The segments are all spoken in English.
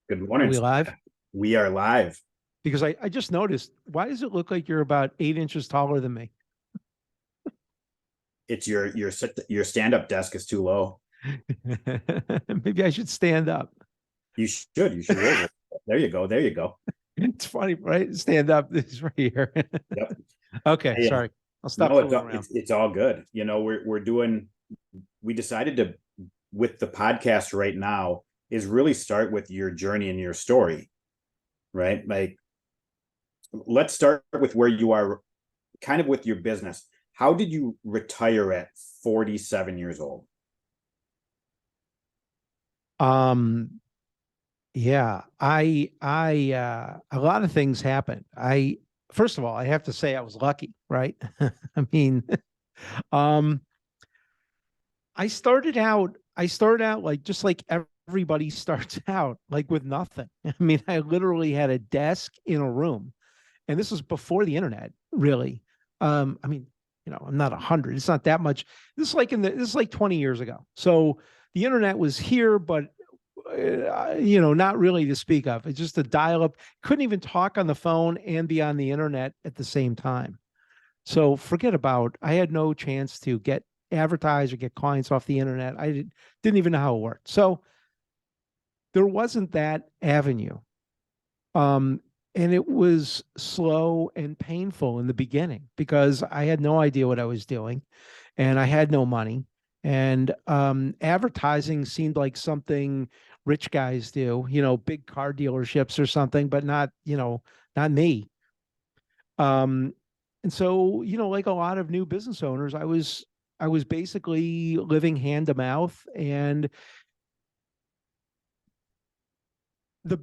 Good Are morning. we live? We are live. Because I just noticed, why does it look like you're about 8 inches taller than me? It's your stand-up desk is too low. Maybe I should stand up. You should. You should roll. There you go. There you go. It's funny, right? Stand up is right here. Yep. Okay, Yeah. sorry. I'll stop No, it's fooling all, around. it's all good. We're doing. We decided to with the podcast right now is really start with your journey and your story, right? Like, let's start with where you are, kind of with your business. How did you retire at 47 years old? Um, yeah, a lot of things happened. First of all, I have to say I was lucky, right? I mean, um, I started out like just like everybody starts out, like with nothing. I mean, I literally had a desk in a room, and this was before the internet, really. I mean, I'm not 100. It's not that much. This is like 20 years ago. So the internet was here, but not really to speak of. It's just a dial up. Couldn't even talk on the phone and be on the internet at the same time. So forget about, I had no chance to get advertise or get clients off the internet. Didn't even know how it worked. So there wasn't that avenue. Um, and it was slow and painful in the beginning because I had no idea what I was doing and I had no money. And advertising seemed like something rich guys do, big car dealerships or something, but not me. Um, and so, like a lot of new business owners, I was basically living hand to mouth. And the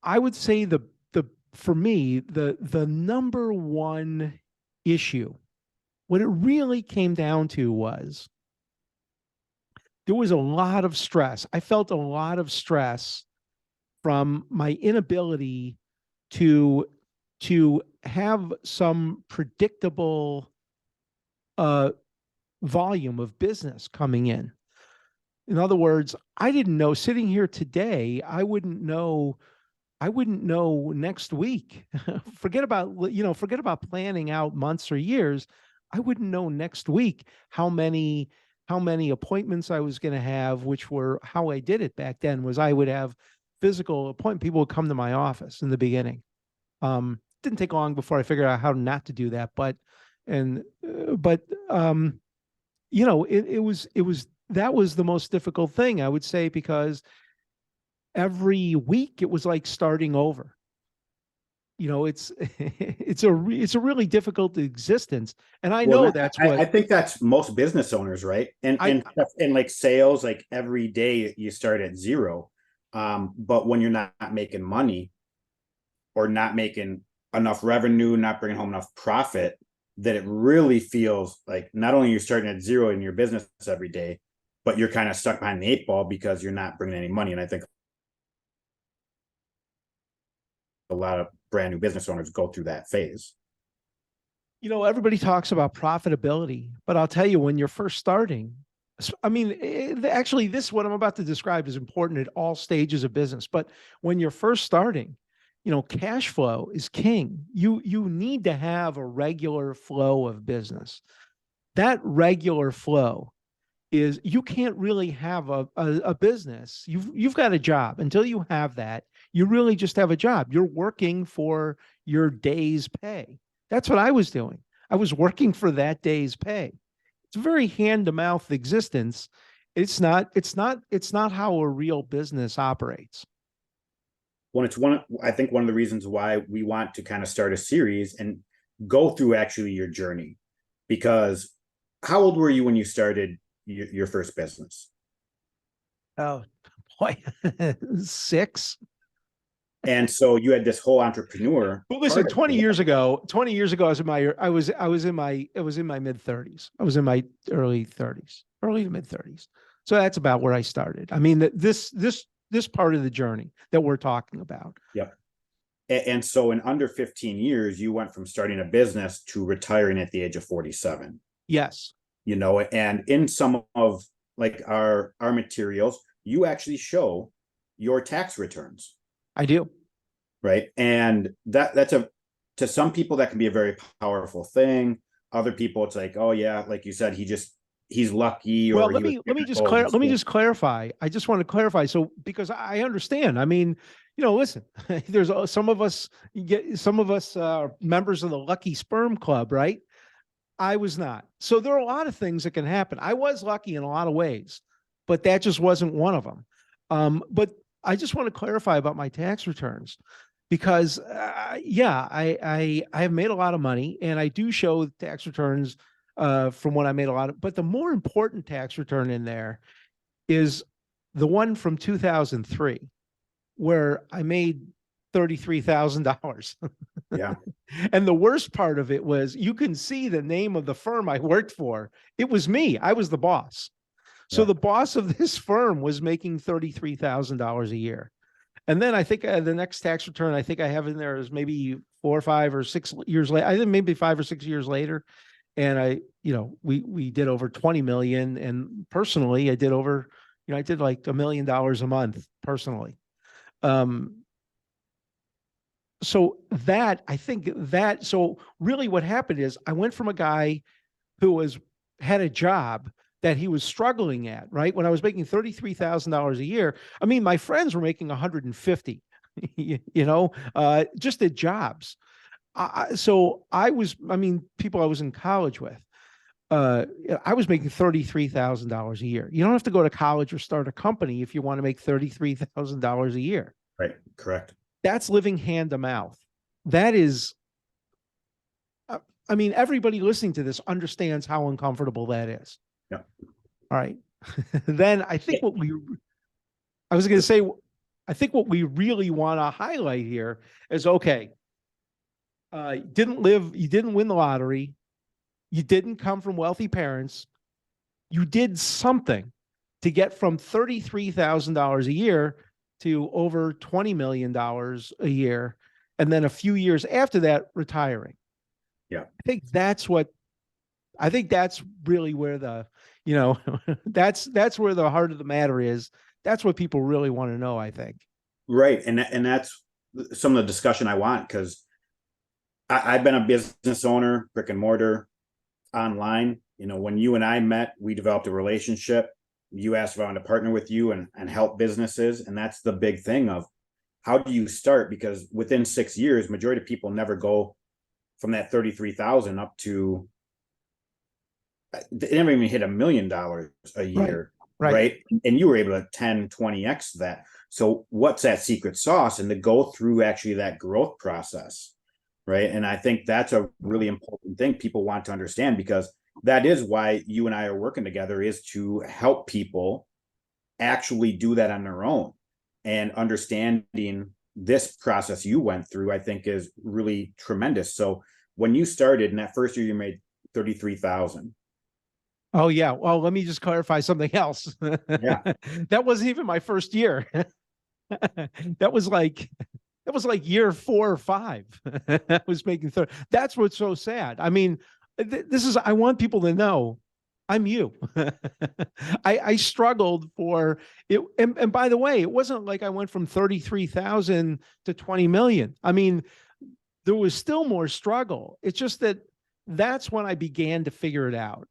I would say the for me, the number one issue, what it really came down to was there was a lot of stress. I felt a lot of stress from my inability to to have some predictable uh volume of business coming in. In other words, I didn't know, sitting here today, I wouldn't know next week. Forget about planning out months or years. I wouldn't know next week how many appointments I was going to have, which were how I did it back then was I would have physical appointment. People would come to my office in the beginning. Didn't take long before I figured out how not to do that, and but it was that was the most difficult thing, I would say, because every week it was like starting over. It's it's a really difficult existence, and I Well, know that's I what think that's most business owners, right? And I and like sales, like every day you start at zero. But when you're not making money or not making enough revenue, not bringing home enough profit, that it really feels like not only you're starting at zero in your business every day, but you're kind of stuck behind the eight ball because you're not bringing any money. And I think a lot of brand new business owners go through that phase. everybody talks about profitability, but I'll tell you, when you're first starting, I mean, actually, this what I'm about to describe is important at all stages of business. But when you're first starting, cash flow is king. You need to have a regular flow of business. That regular flow is, you can't really have a business. You've got a job. Until you have that, you really just have a job. You're working for your day's pay. That's what I was doing. I was working for that day's pay. It's a very hand to mouth existence. It's not how a real business operates. When it's one, I think one of the reasons why we want to kind of start a series and go through actually your journey, because how old were you when you started your first business? Oh boy, six. And so you had this whole entrepreneur Well, part listen, of 20 it. years ago, 20 years ago, I was in my mid 30s. I was in my early 30s, early to mid 30s. So that's about where I started. I mean, this part of the journey that we're talking about. Yep. And so in under 15 years, you went from starting a business to retiring at the age of 47. Yes. And in some of like our materials, you actually show your tax returns. I do. right? And that's to some people that can be a very powerful thing. Other people, it's like, oh yeah, like you said, he's lucky, Well, or he was let me just clarify. I just want to clarify. So because I understand. I mean, listen, there's some of us members of the Lucky Sperm Club, right? I was not. So there are a lot of things that can happen. I was lucky in a lot of ways, but that just wasn't one of them. But I just want to clarify about my tax returns because, yeah, I have made a lot of money and I do show tax returns from when I made a lot of. But the more important tax return in there is the one from 2003, where I made $33,000. Yeah. And the worst part of it was you can see the name of the firm I worked for. It was me. I was the boss. So Yeah. the boss of this firm was making $33,000 a year. And then I think the next tax return I think I have in there is maybe 4 or 5 or 6 years later. I think maybe 5 or 6 years later. And we did over 20 million. And personally, I did over, I did like $1 million a month personally. So really what happened is I went from a guy who had a job that he was struggling at, right? When I was making $33,000 a year, I mean, my friends were making 150, just at jobs. People I was in college with, I was making $33,000 a year. You don't have to go to college or start a company if you want to make $33,000 a year. Right. Correct. That's living hand to mouth. That is, everybody listening to this understands how uncomfortable that is. Yeah. All right. Then I think what we really want to highlight here is, okay, you didn't win the lottery. You didn't come from wealthy parents. You did something to get from $33,000 a year to over $20 million a year. And then a few years after that, retiring. Yeah. I think that's really where that's where the heart of the matter is. That's what people really want to know, I think. Right. And that's some of the discussion I want, because I've been a business owner, brick and mortar, online. When you and I met, we developed a relationship. You asked if I wanted to partner with you and help businesses. And that's the big thing of how do you start? Because within 6 years, majority of people never go from that 33,000 up to, they never even hit $1 million a year. Right. And you were able to 10, 20x that. So what's that secret sauce? And to go through actually that growth process. Right. And I think that's a really important thing people want to understand, because that is why you and I are working together, is to help people actually do that on their own. And understanding this process you went through, I think, is really tremendous. So when you started in that first year, you made 33,000. Oh yeah. Well, let me just clarify something else. Yeah. That wasn't even my first year. That was like year 4 or 5. I was making 30. That's what's so sad. I mean, I want people to know I'm you. I struggled for it. And by the way, it wasn't like I went from 33,000 to 20 million. I mean, there was still more struggle. It's just that's when I began to figure it out.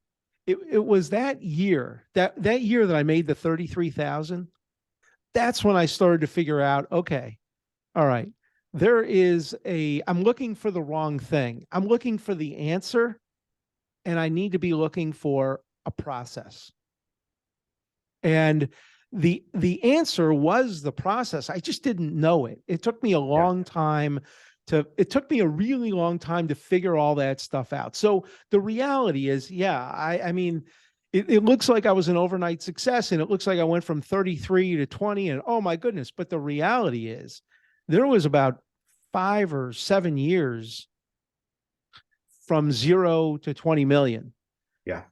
It was that year that I made the 33,000. That's when I started to figure out, okay, all right, I'm looking for the wrong thing. I'm looking for the answer, and I need to be looking for a process. And the answer was the process. I just didn't know it. It took me a long time it took me a really long time to figure all that stuff out. So the reality is, I mean, it looks like I was an overnight success, and it looks like I went from 33 to 20, and oh my goodness. But the reality is there was about 5 or 7 years from 0 to 20 million. Yeah.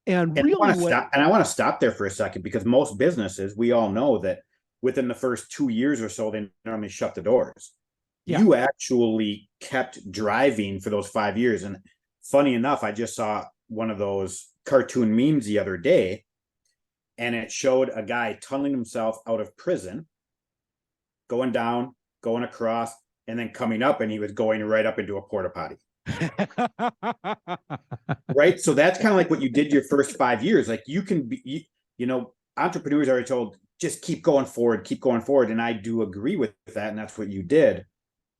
And really I want to stop there for a second, because most businesses, we all know that within the first 2 years or so, they normally shut the doors. Yeah. You actually kept driving for those 5 years. And funny enough, I just saw one of those cartoon memes the other day, and it showed a guy tunneling himself out of prison, going going across, and then coming up, and he was going right up into a porta potty. Right. So that's kind of like what you did your first 5 years. Like you can be, entrepreneurs are told just keep going forward, keep going forward. And I do agree with that. And that's what you did.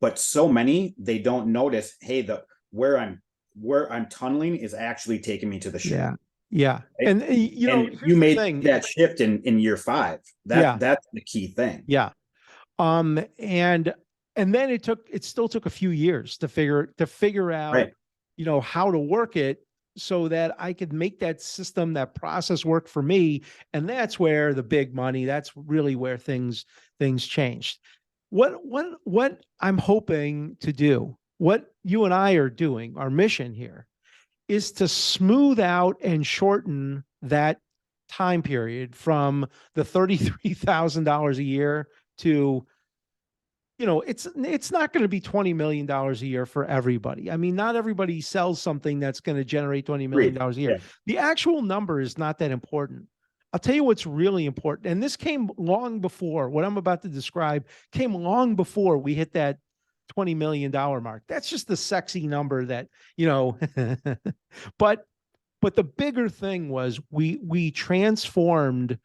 But so many, they don't notice, hey, where I'm tunneling is actually taking me to the ship. Yeah. Yeah. Right? And And you made that shift in year 5. That's the key thing. Yeah. And then it still took a few years to figure out, right. How to work it so that I could make that system, that process work for me. And that's where the big money, that's really where things changed. What I'm hoping to do, what you and I are doing, our mission here is to smooth out and shorten that time period from the $33,000 a year to, it's not going to be $20 million a year for everybody. I mean, not everybody sells something that's going to generate $20 million a year. Yeah. The actual number is not that important. I'll tell you what's really important. And this came long before what I'm about to describe came long before we hit that $20 million mark. That's just the sexy number that, but the bigger thing was we transformed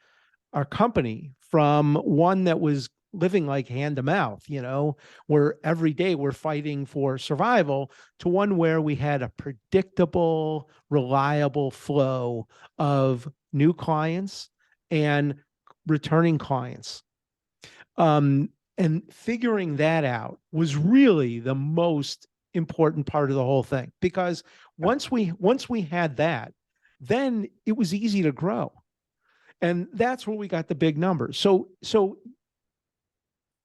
our company from one that was living like hand to mouth, where every day we're fighting for survival, to one where we had a predictable, reliable flow of new clients and returning clients. And figuring that out was really the most important part of the whole thing, because once we had that, then it was easy to grow. And that's where we got the big numbers. So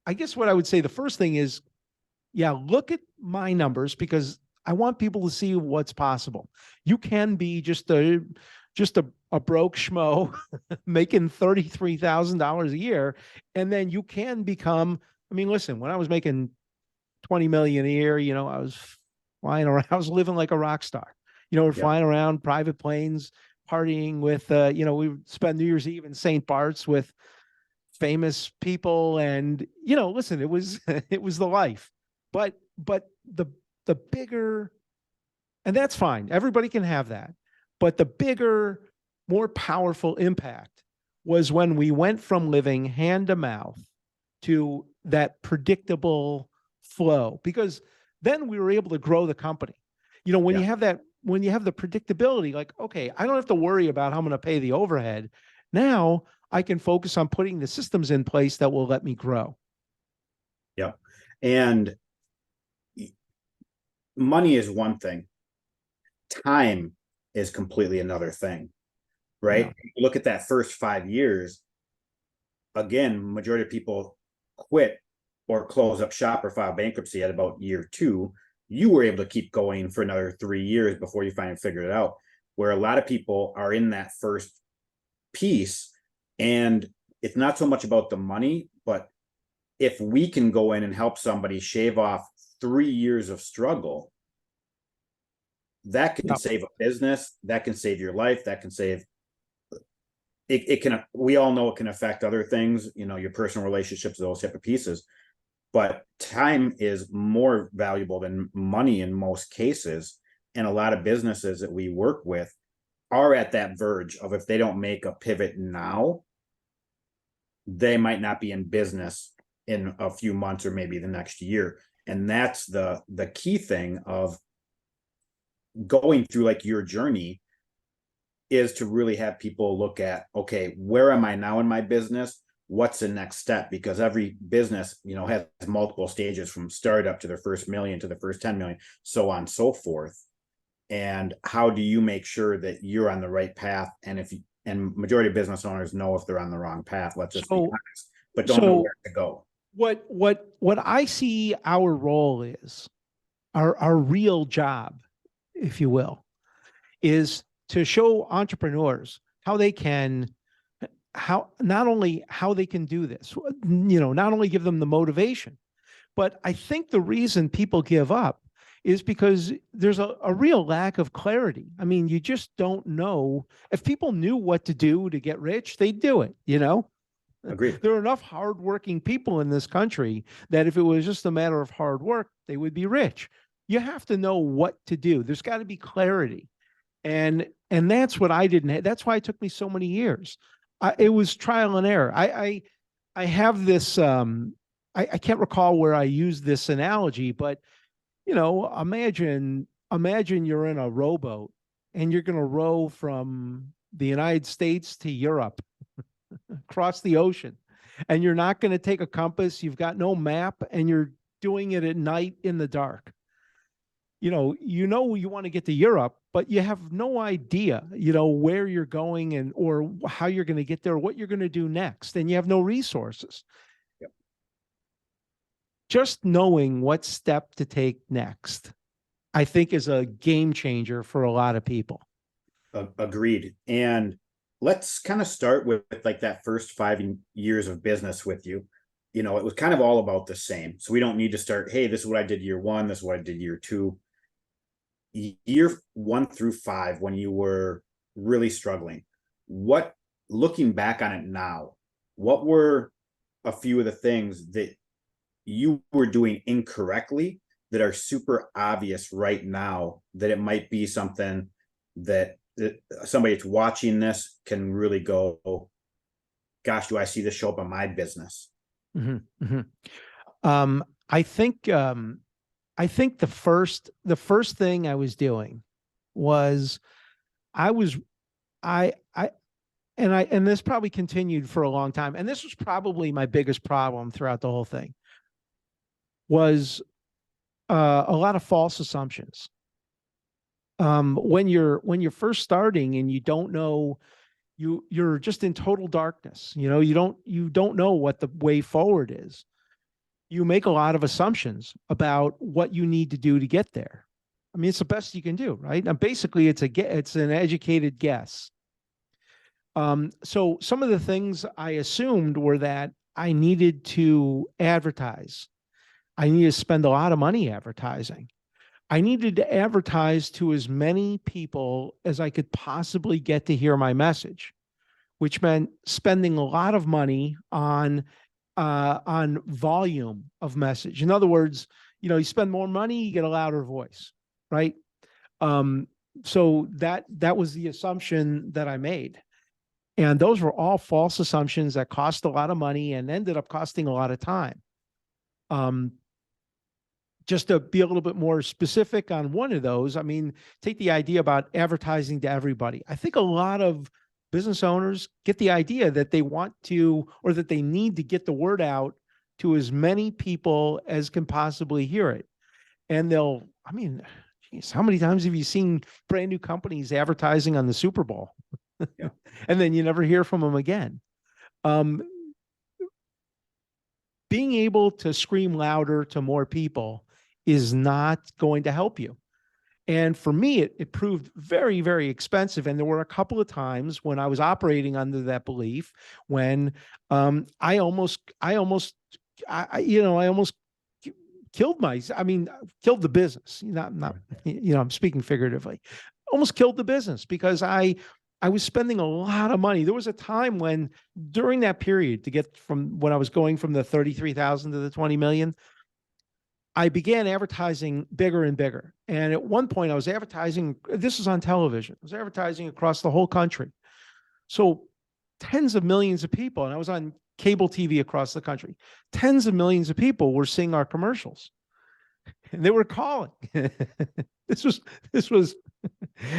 I guess what I would say, the first thing is, look at my numbers, because I want people to see what's possible. You can be just a broke schmo making $33,000 a year. And then you can become, listen, when I was making 20 million a year, I was flying around, I was living like a rock star, we're flying around private planes, partying with, we would spend New Year's Eve in St. Bart's with famous people. And, listen, it was the life, but the bigger, and that's fine. Everybody can have that. But the bigger, more powerful impact was when we went from living hand to mouth to that predictable flow, because then we were able to grow the company. When you have that, when you have the predictability, like, okay, I don't have to worry about how I'm going to pay the overhead. Now I can focus on putting the systems in place that will let me grow. Yeah. And money is one thing. Time is completely another thing, right? Yeah. You look at that first 5 years, again, majority of people quit or close up shop or file bankruptcy at about year 2. You were able to keep going for another 3 years before you finally figured it out, where a lot of people are in that first piece. And it's not so much about the money, but if we can go in and help somebody shave off 3 years of struggle, that can save a business, that can save your life, that can save it can, we all know it can affect other things, your personal relationships, those type of pieces. But time is more valuable than money in most cases. And a lot of businesses that we work with are at that verge of, if they don't make a pivot now, they might not be in business in a few months or maybe the next year. And that's the key thing of going through like your journey, is to really have people look at, okay, where am I now in my business? What's the next step? Because every business, has multiple stages, from startup to their first million to the first 10 million, so on and so forth. And how do you make sure that you're on the right path? And and majority of business owners know if they're on the wrong path, let's just be honest, but don't know where to go. What I see our role is, our real job, if you will, is to show entrepreneurs how they can, not only how they can do this, not only give them the motivation, but I think the reason people give up is because there's a real lack of clarity. You just don't know. If people knew what to do to get rich, they'd do it, Agreed. There are enough hardworking people in this country that if it was just a matter of hard work, they would be rich. You have to know what to do. There's got to be clarity. And that's what I didn't have. That's why it took me so many years. It was trial and error. I have this I can't recall where I used this analogy, but imagine you're in a rowboat and you're going to row from the United States to Europe across the ocean, and you're not going to take a compass, you've got no map, and you're doing it at night in the dark. You want to get to Europe, but you have no idea, where you're going and or how you're going to get there, or what you're going to do next, and you have no resources. Yep. Just knowing what step to take next, I think, is a game changer for a lot of people. Agreed. And let's kind of start with like that first 5 years of business with you. It was kind of all about the same. So we don't need to start, hey, this is what I did year one, this is what I did year two. Year 1 through 5, when you were really struggling, looking back on it now, what were a few of the things that you were doing incorrectly that are super obvious right now, that it might be something that somebody that's watching this can really go, gosh, do I see this show up in my business? Mm-hmm, mm-hmm. I think the first thing I was doing was and this probably continued for a long time, and this was probably my biggest problem throughout the whole thing, was a lot of false assumptions. When you're first starting and you don't know, you're just in total darkness. You don't know what the way forward is. You make a lot of assumptions about what you need to do to get there. I mean, it's the best you can do, right? Now, basically, it's an educated guess. So some of the things I assumed were that I needed to advertise. I needed to spend a lot of money advertising. I needed to advertise to as many people as I could possibly get to hear my message, which meant spending a lot of money on volume of message. In other words, you spend more money, you get a louder voice, right? So that was the assumption that I made. And those were all false assumptions that cost a lot of money and ended up costing a lot of time. Just to be a little bit more specific on one of those, I mean, take the idea about advertising to everybody. I think a lot of business owners get the idea that they want to, or that they need to get the word out to as many people as can possibly hear it. And geez, how many times have you seen brand new companies advertising on the Super Bowl? Yeah. And then you never hear from them again. Being able to scream louder to more people is not going to help you. And for me, it proved very, very expensive. And there were a couple of times when I was operating under that belief when I almost killed killed the business. I'm speaking figuratively. Almost killed the business because I was spending a lot of money. There was a time when, during that period, to get from when I was going from the 33,000 to the 20 million, I began advertising bigger and bigger. And at one point I was advertising, this was on television, I was advertising across the whole country. So tens of millions of people, and I was on cable TV across the country. Tens of millions of people were seeing our commercials and they were calling. This was,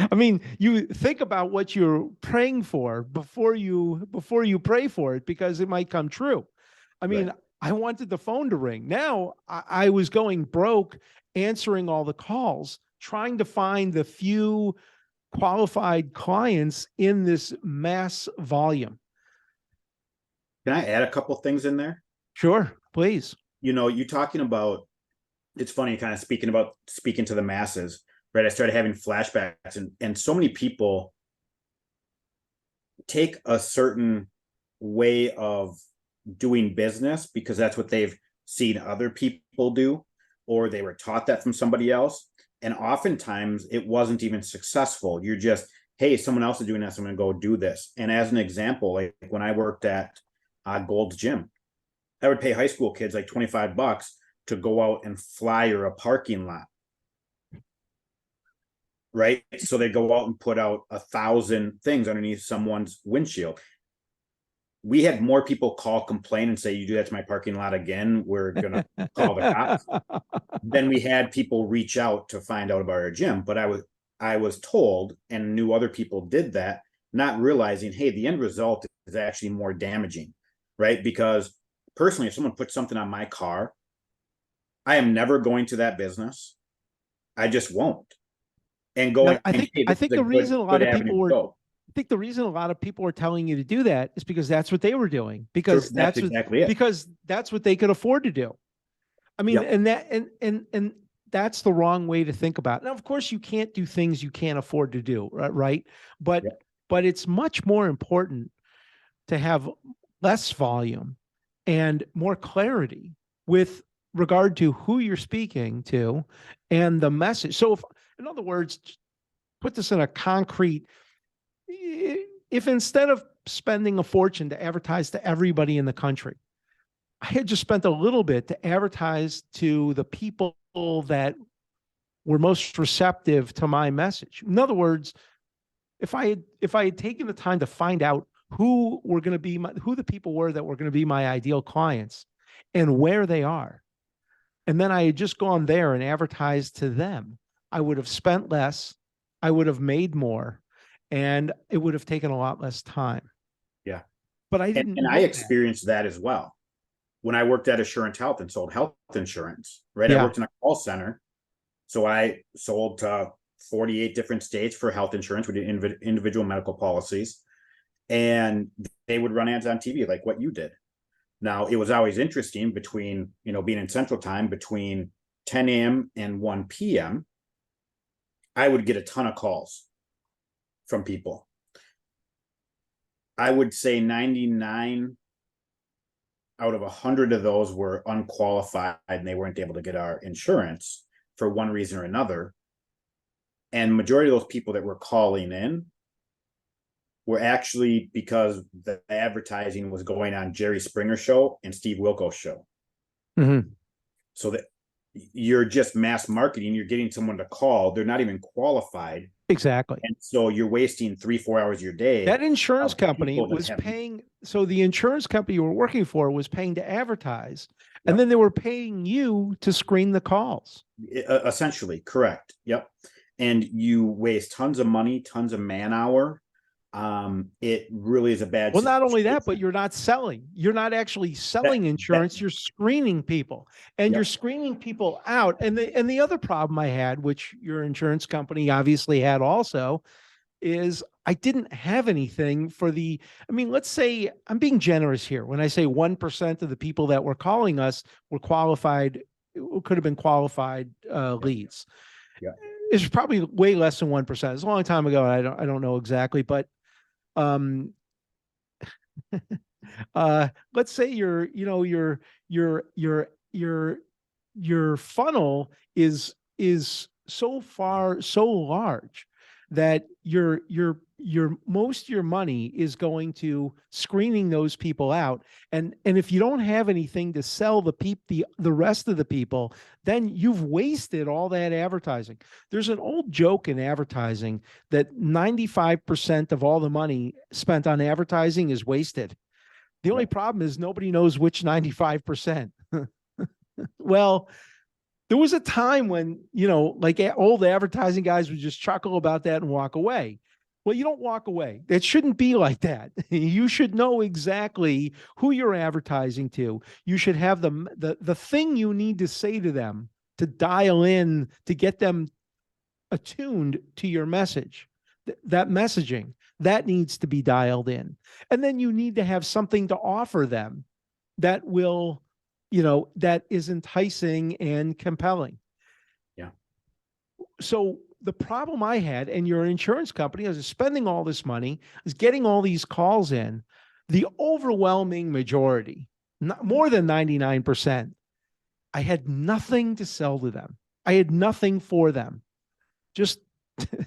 I mean, you think about what you're praying for before you pray for it, because it might come true. I mean, right. I wanted the phone to ring. Now I was going broke answering all the calls, trying to find the few qualified clients in this mass volume. Can I add a couple things in there? Sure, please. You're talking about, it's funny, kind of speaking to the masses, right? I started having flashbacks, and so many people take a certain way of doing business because that's what they've seen other people do, or they were taught that from somebody else. And oftentimes it wasn't even successful. You're just, hey, someone else is doing this, I'm going to go do this. And as an example, like when I worked at Gold's Gym. I would pay high school kids like $25 to go out and flyer a parking lot. Right. So they go out and put out 1,000 things underneath someone's windshield. We had more people complain and say, you do that to my parking lot again, we're going to call the cops. Then we had people reach out to find out about our gym. But I was told, and knew other people did that, not realizing, hey, the end result is actually more damaging, right? Because personally, if someone puts something on my car, I am never going to that business. I just won't. And going, I think hey, I think the reason a lot of people were go. I think the reason a lot of people were telling you to do that is because that's what they were doing, because That's exactly it. because that's what they could afford to do. I mean, Yep. and that and that's the wrong way to think about it. Now, of course, you can't do things you can't afford to do, right? But Yep. but it's much more important to have less volume and more clarity with regard to who you're speaking to and the message. So if, in other words, put this in a concrete, if instead of spending a fortune to advertise to everybody in the country, I had just spent a little bit to advertise to the people that were most receptive to my message. In other words, if I had taken the time to find out who were going to be who the people were that were going to be my ideal clients and where they are, and then I had just gone there and advertised to them, I would have spent less, I would have made more, and it would have taken a lot less time. Yeah. But I didn't And know I that. experienced that as well. When I worked at Assurance Health and sold health insurance, right? I Yeah. worked in a call center. So I sold to 48 different states for health insurance. We did individual medical policies. And they would run ads on TV like what you did. Now, it was always interesting between, being in Central Time between 10 a.m. and 1 p.m., I would get a ton of calls from people. I would say 99 out of 100 of those were unqualified and they weren't able to get our insurance for one reason or another. And majority of those people that were calling in were actually because the advertising was going on Jerry Springer show and Steve Wilkos show. Mm-hmm. So that you're just mass marketing, you're getting someone to call, they're not even qualified. Exactly. And so you're wasting 3-4 hours of your day. That insurance company was paying. So the insurance company you were working for was paying to advertise, and then they were paying you to screen the calls. Essentially, correct. Yep. And you waste tons of money, tons of man hour. It really is a bad Well, not only that, situation. but you're not selling. You're not actually selling insurance. You're screening people, and you're screening people out. And the other problem I had, which your insurance company obviously had also, is I didn't have anything for the, I mean, let's say I'm being generous here when I say 1% of the people that were calling us were qualified, could have been qualified leads. Yeah. It's probably way less than 1%. It's a long time ago. And I don't know exactly, but let's say your funnel is so large that your most of your money is going to screening those people out, and if you don't have anything to sell the rest of the people, then you've wasted all that advertising. There's an old joke in advertising that 95% of all the money spent on advertising is wasted. The only problem is nobody knows which 95%. Well, there was a time when, like old advertising guys would just chuckle about that and walk away. Well, you don't walk away. It shouldn't be like that. You should know exactly who you're advertising to. You should have the thing you need to say to them to dial in to get them attuned to your message. That messaging, that needs to be dialed in. And then you need to have something to offer them that will, that is enticing and compelling. Yeah. So the problem I had, and your insurance company, I was spending all this money, is getting all these calls in. The overwhelming majority, not more than 99%, I had nothing to sell to them. I had nothing for them. Just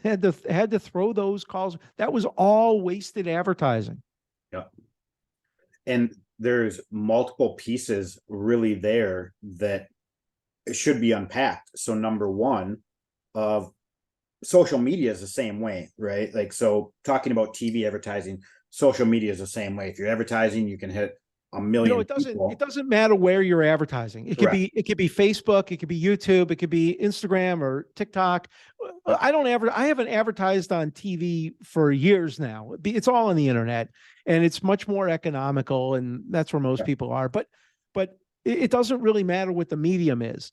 had to throw those calls. That was all wasted advertising. Yeah. And there's multiple pieces really there that should be unpacked. So number one, of social media is the same way, right? Like, so talking about TV advertising, social media is the same way. If you're advertising, you can hit a million It people. doesn't matter where you're advertising. Correct. It could be Facebook, it could be YouTube, it could be Instagram or TikTok. Yep. I haven't advertised on TV for years now. It's all on the internet, and it's much more economical, and that's where most people are. But it doesn't really matter what the medium is.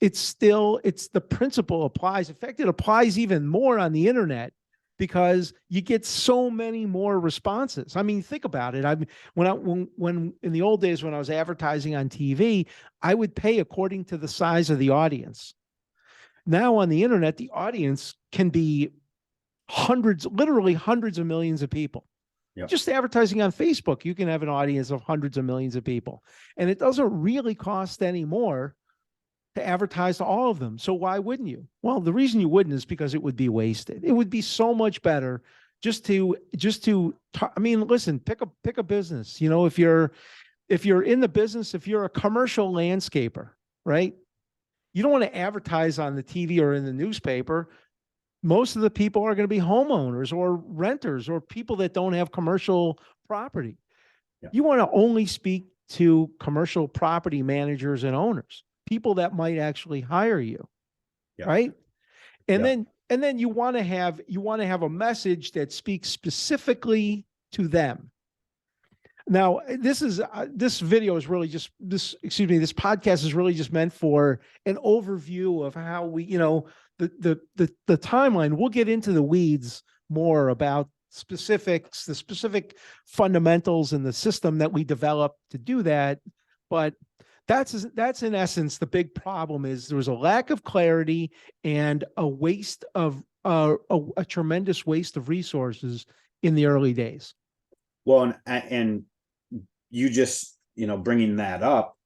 It's still, it's the principle applies. In fact, it applies even more on the internet because you get so many more responses. I mean, think about it. When in the old days when I was advertising on TV, I would pay according to the size of the audience. Now on the internet, the audience can be literally hundreds of millions of people. Yep. Just advertising on Facebook, you can have an audience of hundreds of millions of people, and it doesn't really cost any more to advertise to all of them. So why wouldn't you? Well, the reason you wouldn't is because it would be wasted. It would be so much better I mean, listen, pick a business. You know, if you're in the business, if you're a commercial landscaper, right? You don't want to advertise on the TV or in the newspaper. Most of the people are going to be homeowners or renters or people that don't have commercial property. Yeah. You want to only speak to commercial property managers and owners, people that might actually hire you. Yeah. Right. And then you want to have a message that speaks specifically to them. Now, this video is really just this podcast is really just meant for an overview of how we, the timeline. We'll get into the weeds more about specifics, the specific fundamentals and the system that we developed to do that. But that's in essence the big problem. Is there was a lack of clarity and a waste of a tremendous waste of resources in the early days. Well, and you just, bringing that up,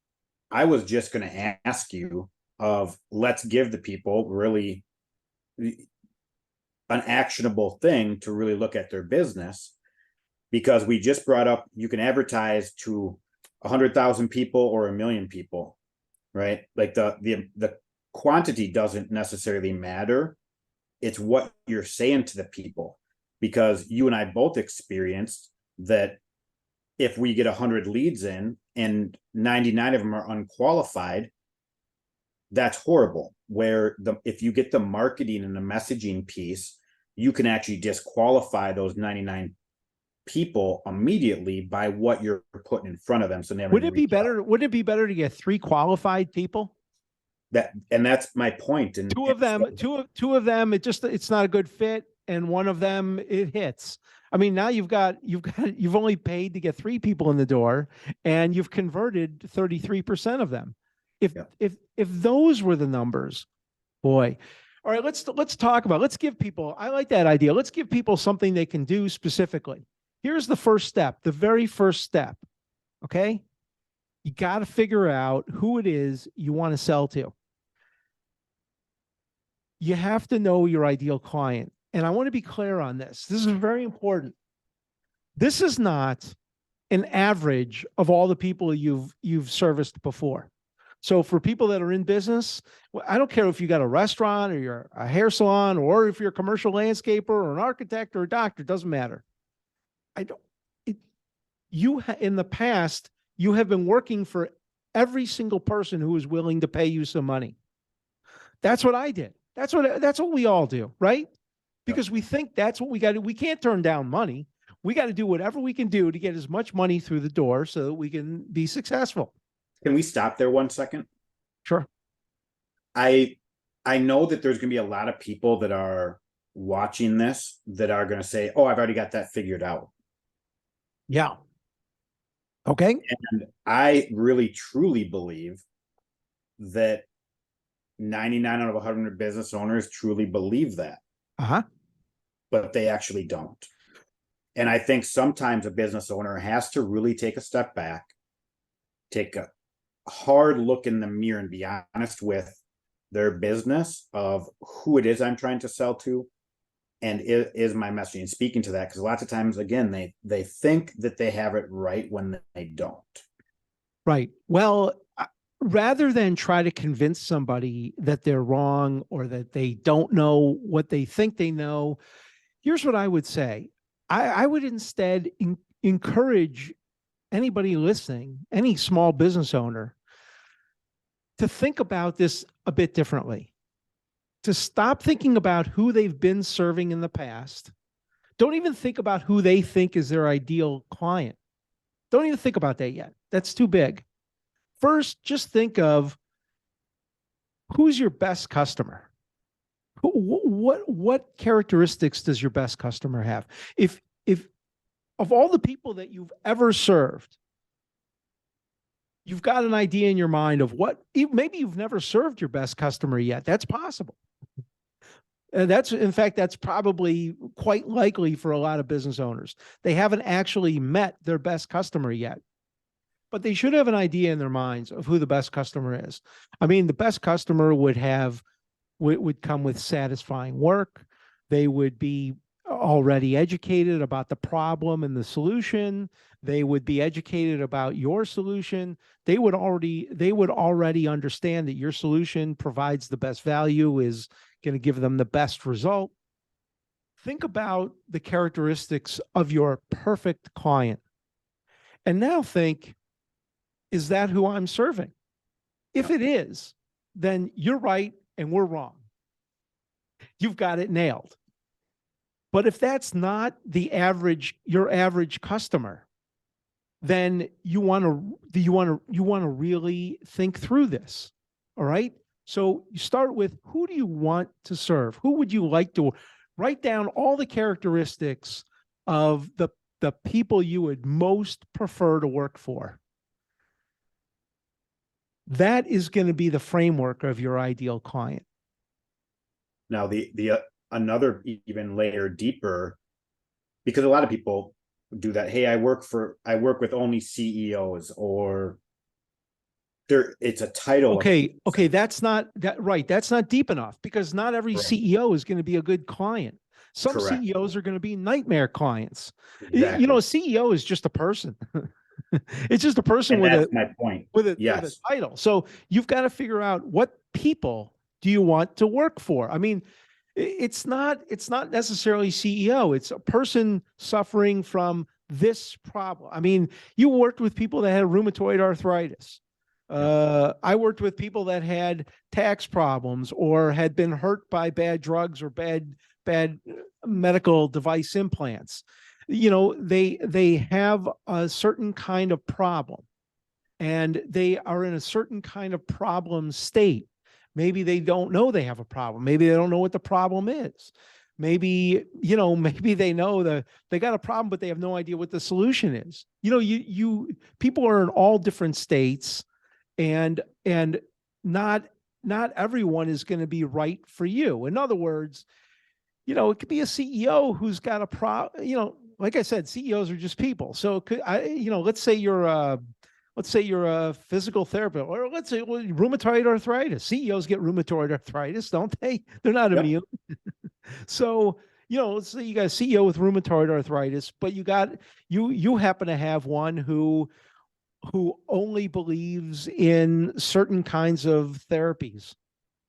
I was just going to ask you let's give the people really an actionable thing to really look at their business, because we just brought up, you can advertise to 100,000 people or 1 million people, right? Like the quantity doesn't necessarily matter. It's what you're saying to the people, because you and I both experienced that if we get 100 leads in and 99 of them are unqualified, that's horrible. Where if you get the marketing and the messaging piece, you can actually disqualify those 99 people immediately by what you're putting in front of them. So never. Wouldn't it be better to get 3 qualified people? That's my point. And two of them, it's not a good fit, and one of them it hits. I mean, now you've only paid to get 3 people in the door, and you've converted 33% of them. If those were the numbers, boy. All right, let's talk about. Let's give people. I like that idea. Let's give people something they can do specifically. Here's the first step, the very first step. Okay, you got to figure out who it is you want to sell to. You have to know your ideal client. And I want to be clear on this. This is very important. This is not an average of all the people you've serviced before. So for people that are in business, I don't care if you got a restaurant or you're a hair salon, or if you're a commercial landscaper or an architect or a doctor, it doesn't matter. In the past, you have been working for every single person who is willing to pay you some money. That's what I did. That's what we all do, right? Because we think that's what we got to do. We can't turn down money. We got to do whatever we can do to get as much money through the door so that we can be successful. Can we stop there 1 second? Sure. I know that there's going to be a lot of people that are watching this that are going to say, "Oh, I've already got that figured out." Yeah. Okay. And I really truly believe that 99 out of 100 business owners truly believe that. Uh-huh. But they actually don't. And I think sometimes a business owner has to really take a step back, take a hard look in the mirror and be honest with their business of who it is I'm trying to sell to, And is my messaging speaking to that? Because lots of times, again, they think that they have it right when they don't. Right. Well, rather than try to convince somebody that they're wrong or that they don't know what they think they know, here's what I would say. I would instead encourage anybody listening, any small business owner, to think about this a bit differently, to stop thinking about who they've been serving in the past. Don't even think about who they think is their ideal client. Don't even think about that yet. That's too big. First, just think of who's your best customer. What characteristics does your best customer have? If of all the people that you've ever served, you've got an idea in your mind of what, maybe you've never served your best customer yet. That's possible. And in fact, that's probably quite likely for a lot of business owners. They haven't actually met their best customer yet, but they should have an idea in their minds of who the best customer is. I mean, the best customer would come with satisfying work. They would be already educated about the problem and the solution. They would be educated about your solution. They would already understand that your solution provides the best value, is going to give them the best result. Think about the characteristics of your perfect client. And now think, is that who I'm serving? If it is, then you're right and we're wrong. You've got it nailed. But if that's not your average customer, then you want to really think through this. All right. So you start with, who do you want to serve? Who would you like to write down all the characteristics of the people you would most prefer to work for? That is going to be the framework of your ideal client. Now, the another even layer deeper, because a lot of people do that. Hey, I work with only CEOs, or it's a title. Okay, that's not right. That's not deep enough, because not every CEO is going to be a good client. Some Correct. CEOs are going to be nightmare clients. Exactly. You know, a CEO is just a person. It's just a person with my point. With a title. So you've got to figure out, what people do you want to work for? I mean, it's not necessarily CEO. It's a person suffering from this problem. I mean, you worked with people that had rheumatoid arthritis. I worked with people that had tax problems or had been hurt by bad drugs or bad medical device implants. You know, they have a certain kind of problem, and they are in a certain kind of problem state. Maybe they don't know they have a problem. Maybe they don't know what the problem is. Maybe, maybe they know that they got a problem, but they have no idea what the solution is. People are in all different states, and not everyone is going to be right for you. In other words, it could be a CEO who's got a problem. Like I said, CEOs are just people. So let's say you're a physical therapist, or let's say rheumatoid arthritis. CEOs get rheumatoid arthritis, don't they? They're not immune. So, let's say you got a CEO with rheumatoid arthritis, but you happen to have one who only believes in certain kinds of therapies,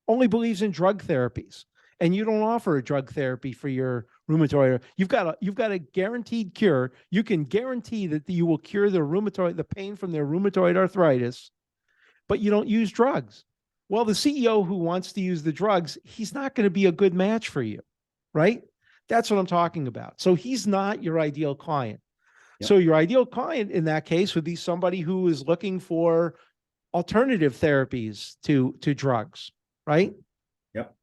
only believes in drug therapies, and you don't offer a drug therapy for your rheumatoid. You've got a guaranteed cure. You can guarantee that you will cure the pain from their rheumatoid arthritis, but you don't use drugs. Well, the CEO who wants to use the drugs, he's not going to be a good match for you, right? That's what I'm talking about. So he's not your ideal client. Yep. So your ideal client in that case would be somebody who is looking for alternative therapies to drugs, right? Yep.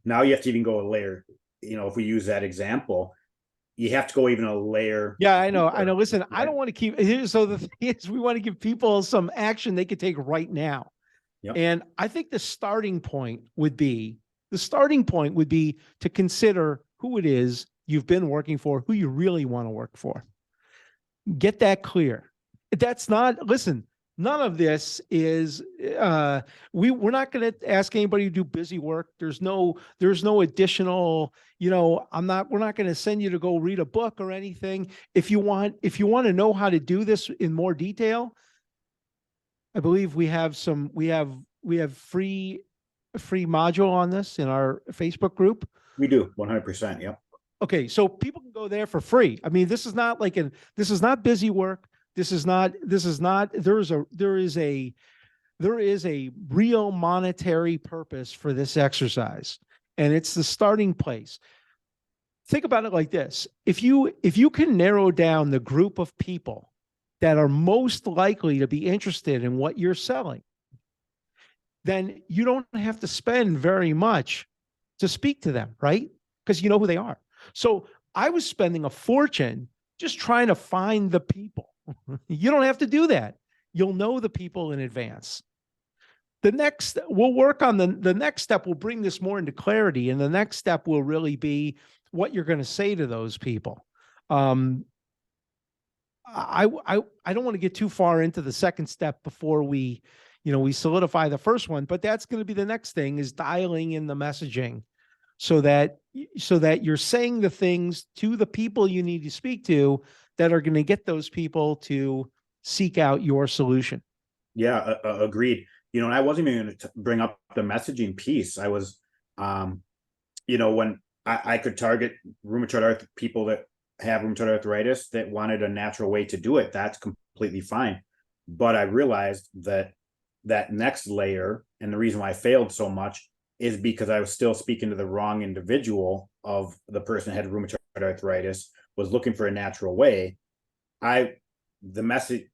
Now you have to even go a layer. If we use that example, you have to go even a layer. Yeah, I know. Listen, right? I don't want to keep here. So the thing is, we want to give people some action they could take right now. Yep. And I think the starting point would be to consider who it is you've been working for, who you really want to work for. Get that clear. Listen, None of this is we're not going to ask anybody to do busy work. There's no additional, we're not going to send you to go read a book or anything. If you want to know how to do this in more detail, I believe we have free module on this in our Facebook group. We do 100%. Yep. Okay, so people can go there for free. I mean, this is not busy work. There is a real monetary purpose for this exercise, and it's the starting place. Think about it like this. If you can narrow down the group of people that are most likely to be interested in what you're selling, then you don't have to spend very much to speak to them, right? Because you know who they are. So I was spending a fortune just trying to find the people. You don't have to do that. You'll know the people in advance. We'll work on the next step. We'll bring this more into clarity. And the next step will really be what you're going to say to those people. I don't want to get too far into the second step before we solidify the first one, but that's going to be the next thing, is dialing in the messaging so that you're saying the things to the people you need to speak to that are going to get those people to seek out your solution. Yeah, agreed. And I wasn't even going to bring up the messaging piece. I was, when I could target people that have rheumatoid arthritis that wanted a natural way to do it, that's completely fine. But I realized that next layer, and the reason why I failed so much, is because I was still speaking to the wrong individual. Of the person that had rheumatoid arthritis, was looking for a natural way. The message,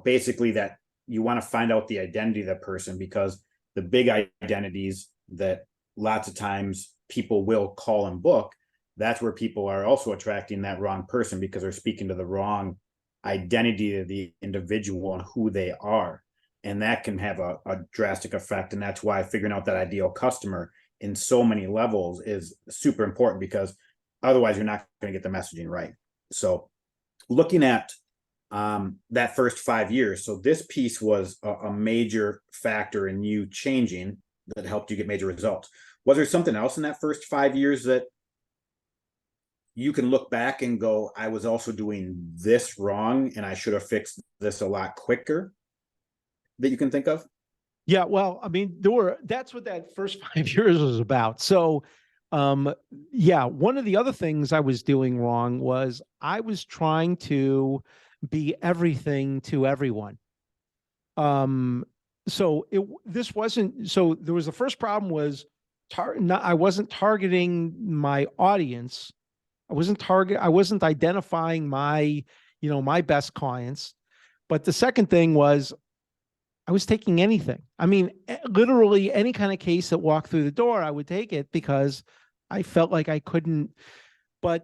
basically, that you want to find out the identity of the person, because the big identities that lots of times people will call and book, that's where people are also attracting that wrong person, because they're speaking to the wrong identity of the individual and who they are. And that can have a drastic effect. And that's why figuring out that ideal customer in so many levels is super important, because otherwise you're not going to get the messaging right. So looking at that first 5 years, so this piece was a major factor in you changing, that helped you get major results. Was there something else in that first 5 years that you can look back and go, I was also doing this wrong and I should have fixed this a lot quicker, that you can think of? Yeah, well, I mean, that's what that first 5 years was about. So, yeah, one of the other things I was doing wrong was I was trying to be everything to everyone. So this wasn't, so there was the first problem was I wasn't targeting my audience. I wasn't identifying my best clients. But the second thing was, I was taking anything. I mean, literally any kind of case that walked through the door, I would take it, because I felt like I couldn't. But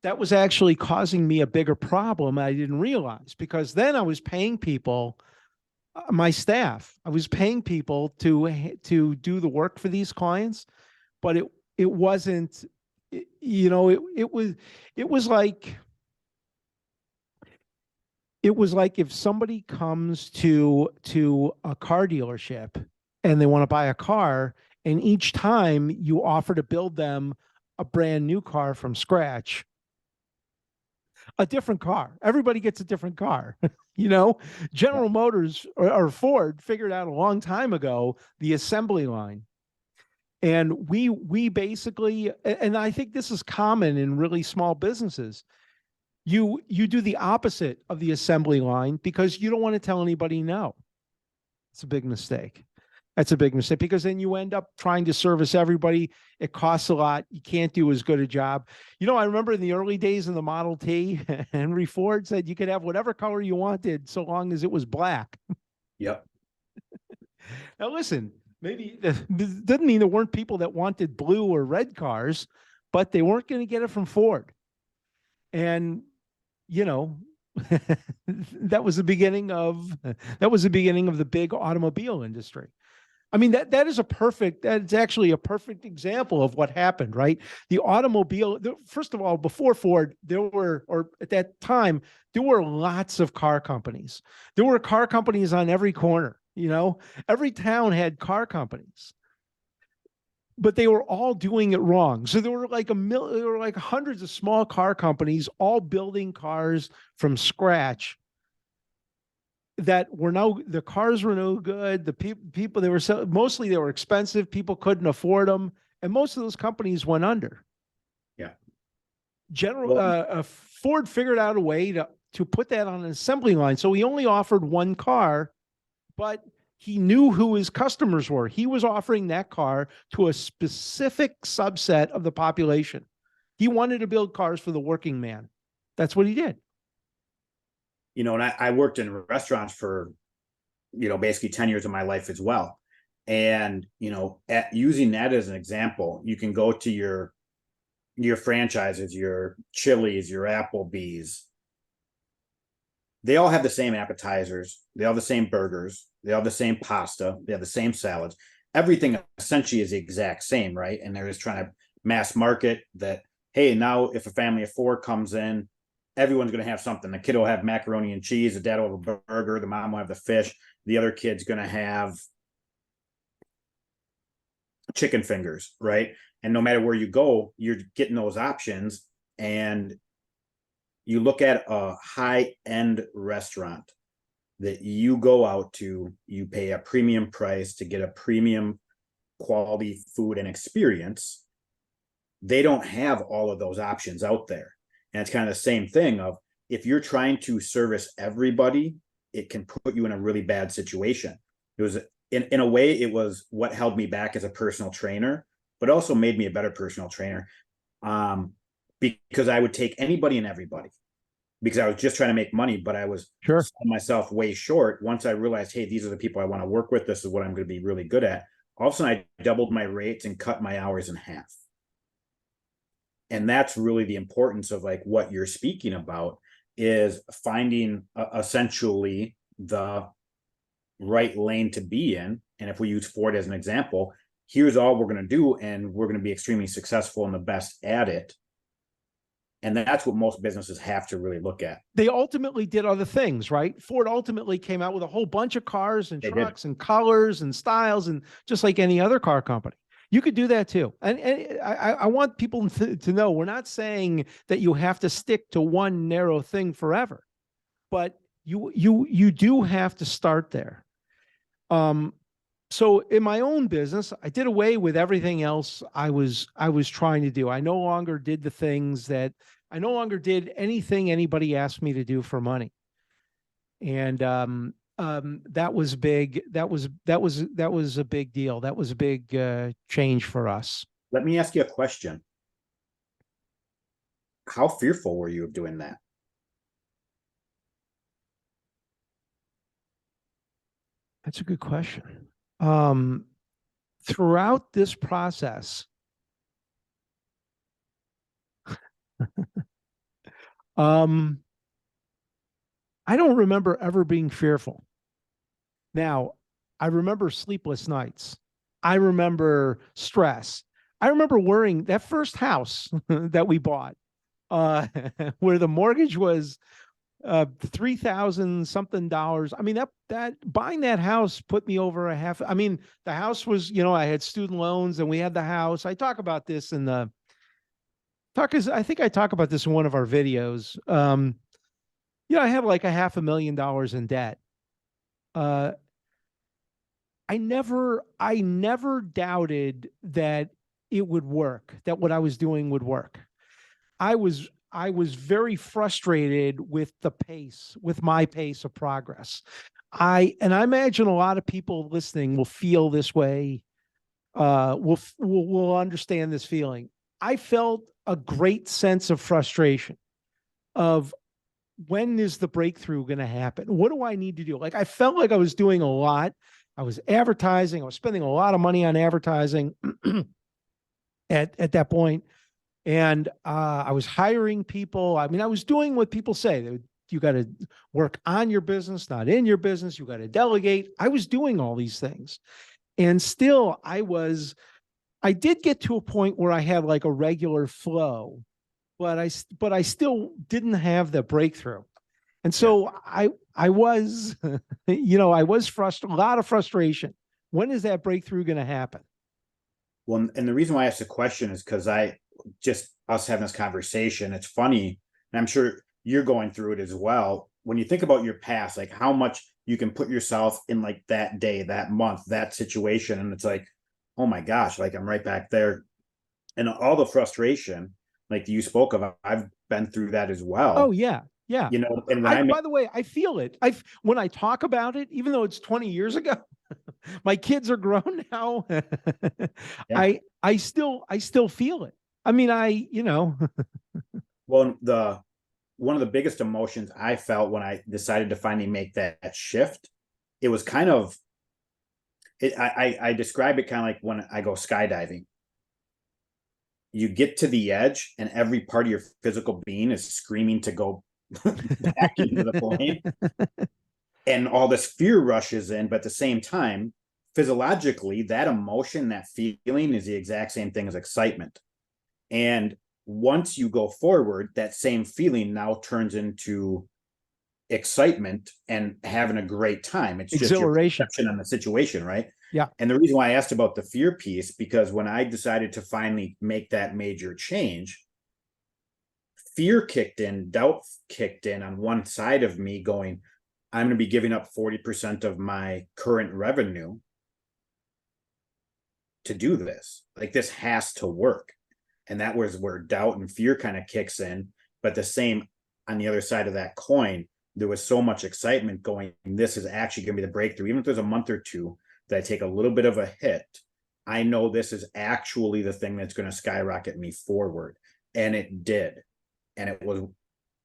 that was actually causing me a bigger problem I didn't realize, because then I was paying people, my staff, I was paying people to do the work for these clients, but it wasn't, it was like, if somebody comes to a car dealership and they want to buy a car, and each time you offer to build them a brand new car from scratch, a different car. Everybody gets a different car. General Motors or Ford figured out a long time ago the assembly line. And we basically, and I think this is common in really small businesses, you do the opposite of the assembly line because you don't want to tell anybody no. It's a big mistake. That's a big mistake, because then you end up trying to service everybody. It costs a lot. You can't do as good a job. I remember in the early days of the Model T, Henry Ford said you could have whatever color you wanted so long as it was black. Yep. Now, listen, maybe this doesn't mean there weren't people that wanted blue or red cars, but they weren't going to get it from Ford. And that was the beginning of the big automobile industry. I mean, that's actually a perfect example of what happened, right? The automobile, first of all, before Ford, or at that time, there were lots of car companies. There were car companies on every corner, every town had car companies, but they were all doing it wrong. So there were there were like hundreds of small car companies all building cars from scratch that were the cars were no good. The people they were mostly they were expensive. People couldn't afford them, and most of those companies went under. Yeah. Ford figured out a way to put that on an assembly line. So he only offered one car, but he knew who his customers were. He was offering that car to a specific subset of the population. He wanted to build cars for the working man. That's what he did. And I worked in restaurants for, basically 10 years of my life as well. And, using that as an example, you can go to your franchises, your Chili's, your Applebee's. They all have the same appetizers. They all have the same burgers. They all have the same pasta. They have the same salads. Everything essentially is the exact same, right? And they're just trying to mass market that, hey, now if a family of 4 comes in, everyone's going to have something. The kid will have macaroni and cheese. The dad will have a burger. The mom will have the fish. The other kid's going to have chicken fingers, right? And no matter where you go, you're getting those options. And you look at a high-end restaurant that you go out to, you pay a premium price to get a premium quality food and experience. They don't have all of those options out there. And it's kind of the same thing of, if you're trying to service everybody, it can put you in a really bad situation. It was, in a way, it was what held me back as a personal trainer, but also made me a better personal trainer. Because I would take anybody and everybody, because I was just trying to make money, but I was selling myself way short. Once I realized, hey, these are the people I want to work with. This is what I'm going to be really good at. All of a sudden, I doubled my rates and cut my hours in half. And that's really the importance of what you're speaking about, is finding essentially the right lane to be in. And if we use Ford as an example, here's all we're going to do, and we're going to be extremely successful and the best at it. And that's what most businesses have to really look at. They ultimately did other things, right? Ford ultimately came out with a whole bunch of cars and trucks and colors and styles, and just like any other car company. You could do that too. And I want people to know, we're not saying that you have to stick to one narrow thing forever, but you do have to start there. So in my own business, I did away with everything else I was trying to do. I no longer did the things that I no longer did anything anybody asked me to do for money. And that was big. That was a big deal. That was a big change for us. Let me ask you a question. How fearful were you of doing that? That's a good question. Throughout this process, I don't remember ever being fearful. Now, I remember sleepless nights. I remember stress. I remember worrying that first house that we bought, where the mortgage was $3,000 something. I mean, that buying that house put me over a half. I mean, the house was, I had student loans and we had the house. I talk about this in the I think I talk about this in one of our videos. I have like $500,000 in debt. I never doubted that it would work, that what I was doing would work. I was very frustrated with my pace of progress. I imagine a lot of people listening will feel this way, will understand this feeling. I felt a great sense of frustration of, when is the breakthrough going to happen? What do I need to do? I felt like I was doing a lot. I was advertising. I was spending a lot of money on advertising at that point. And I was hiring people. I mean, I was doing what people say. You got to work on your business, not in your business. You got to delegate. I was doing all these things. And still I did get to a point where I had like a regular flow, but I still didn't have the breakthrough. And Yeah. so I was, I was frustrated, a lot of frustration. When is that breakthrough going to happen? Well, and the reason why I asked the question is because us having this conversation, it's funny, and I'm sure you're going through it as well. When you think about your past, like how much you can put yourself in like that day, that month, that situation, and it's like, oh my gosh, like I'm right back there. And all the frustration, like you spoke of, I've been through that as Oh well. yeah. Yeah. And when I make By the way, I feel it. When I talk about it, even though it's 20 years ago, my kids are grown now. yeah, I still feel it. I mean, well, the one of the biggest emotions I felt when I decided to finally make that shift, it was kind of I describe it kind of like when I go skydiving. You get to the edge and every part of your physical being is screaming to go back into the plane. And all this fear rushes in, but at the same time, physiologically, that emotion, that feeling is the exact same thing as excitement. And once you go forward, that same feeling now turns into excitement and having a great time. It's just your exhilaration. perception on the situation, right? Yeah. And the reason why I asked about the fear piece, because when I decided to finally make that major change, fear kicked in, doubt kicked in on one side of me going, I'm going to be giving up 40% of my current revenue to do this. Like this has to work. And that was where doubt and fear kind of kicks in. But the same on the other side of that coin, there was so much excitement going, this is actually going to be the breakthrough. Even if there's a month or two that I take a little bit of a hit, I know this is actually the thing that's going to skyrocket me forward. And it did. And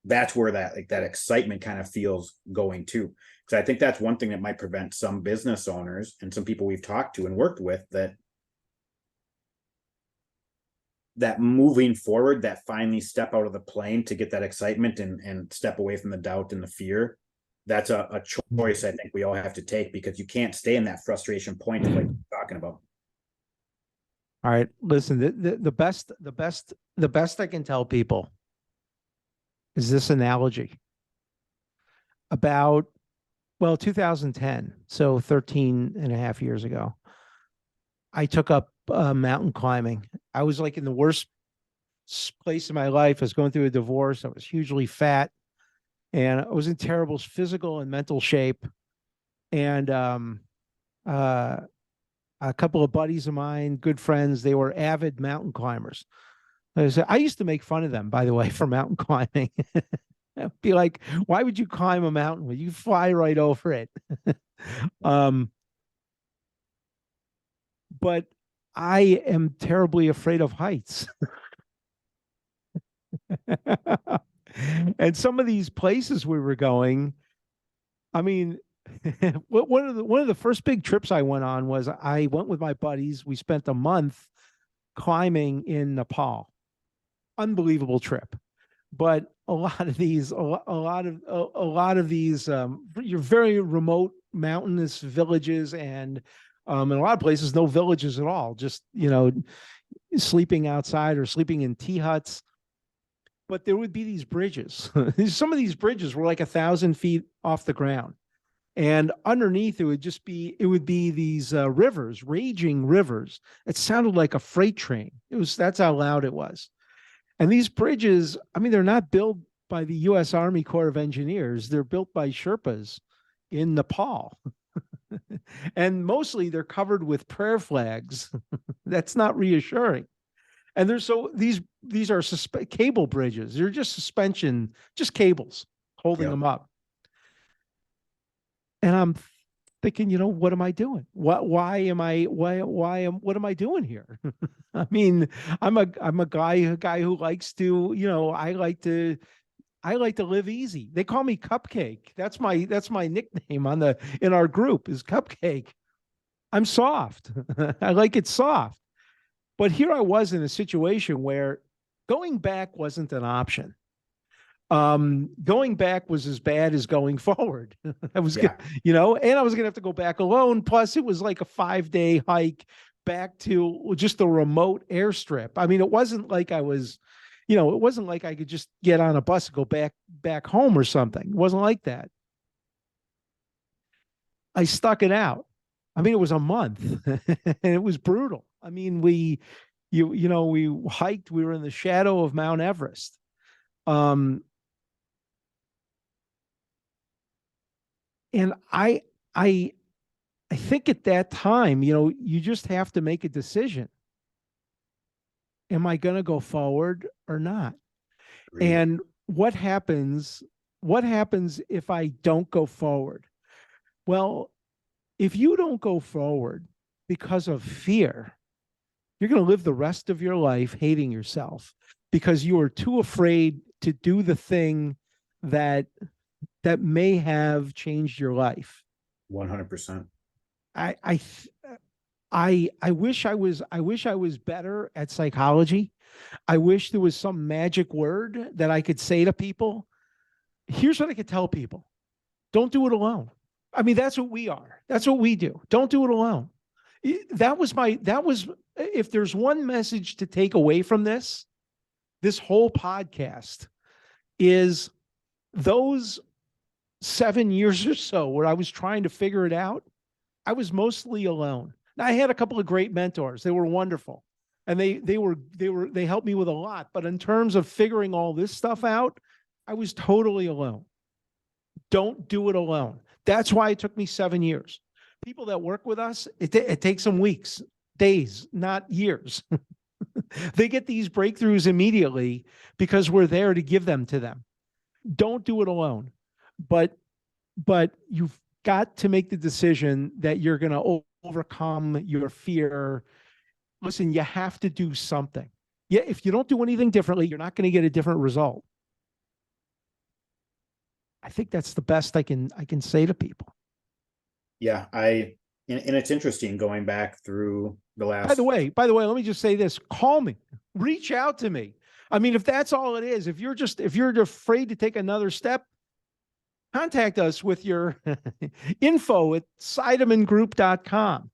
that's where that excitement kind of feels going to. Because I think that's one thing that might prevent some business owners and some people we've talked to and worked with that moving forward, that finally step out of the plane to get that excitement and step away from the doubt and the fear. That's a choice I think we all have to take, because you can't stay in that frustration point of like you're talking about. All right. Listen, the best I can tell people is this analogy about, well, 2010, so 13 and a half years ago. I took up mountain climbing. I was like in the worst place in my life. I was going through a divorce. I was hugely fat, and I was in terrible physical and mental shape. And uh, a couple of buddies of mine, good friends, they were avid mountain climbers. I used to make fun of them, by the way, for mountain climbing. Be like, why would you climb a mountain when you fly right over it? um, but I am terribly afraid of heights. And some of these places we were going, I mean, one of the first big trips I went on was I went with my buddies. We spent a month climbing in Nepal. Unbelievable trip. But a lot of these, a lot of these, you're very remote mountainous villages, and in a lot of places, no villages at all. Just sleeping outside or sleeping in tea huts. But there would be these bridges. Some of these bridges were like 1,000 feet off the ground, and underneath it would be these rivers, raging rivers. It sounded like a freight train. That's how loud it was. And these bridges, I mean, they're not built by the U.S. Army Corps of Engineers. They're built by Sherpas in Nepal. And mostly they're covered with prayer flags. That's not reassuring. And these are cable bridges. They're just suspension, just cables holding Yeah. them up. And I'm thinking, what am I doing? What am I doing here? I mean, I'm a guy who likes to, I like to live easy. They call me Cupcake. That's my nickname in our group is Cupcake. I'm soft. I like it soft. But here I was in a situation where going back wasn't an option. Going back was as bad as going forward. I was Yeah. and I was gonna have to go back alone. Plus, it was like a 5-day hike back to just a remote airstrip. I mean, it wasn't like I was, it wasn't like I could just get on a bus and go back home or something. It wasn't like that. I stuck it out. I mean, it was a month and it was brutal. I mean, we hiked, we were in the shadow of Mount Everest. Um, and I I think at that time, you just have to make a decision. Am I going to go forward or not? Agreed. And what happens if I don't go forward? Well, if you don't go forward because of fear, you're going to live the rest of your life hating yourself because you are too afraid to do the thing that may have changed your life. 100%. I I I wish I was better at psychology. I wish there was some magic word that I could say to people. Here's what I could tell people. Don't do it alone. I mean, that's what we are. That's what we do. Don't do it alone. If there's one message to take away from this whole podcast is those 7 years or so where I was trying to figure it out, I was mostly alone. Now, I had a couple of great mentors. They were wonderful. And they helped me with a lot. But in terms of figuring all this stuff out, I was totally alone. Don't do it alone. That's why it took me 7 years. People that work with us, it takes them weeks, days, not years. They get these breakthroughs immediately because we're there to give them to them. Don't do it alone. But you've got to make the decision that you're going to overcome your fear. Listen, you have to do something. Yeah, if you don't do anything differently, you're not going to get a different result. I think that's the best I can say to people. Yeah, and it's interesting going back through the last. By the way, let me just say this: call me, reach out to me. I mean, if that's all it is, if you're afraid to take another step, contact us with your info at SeidemanGroup.com.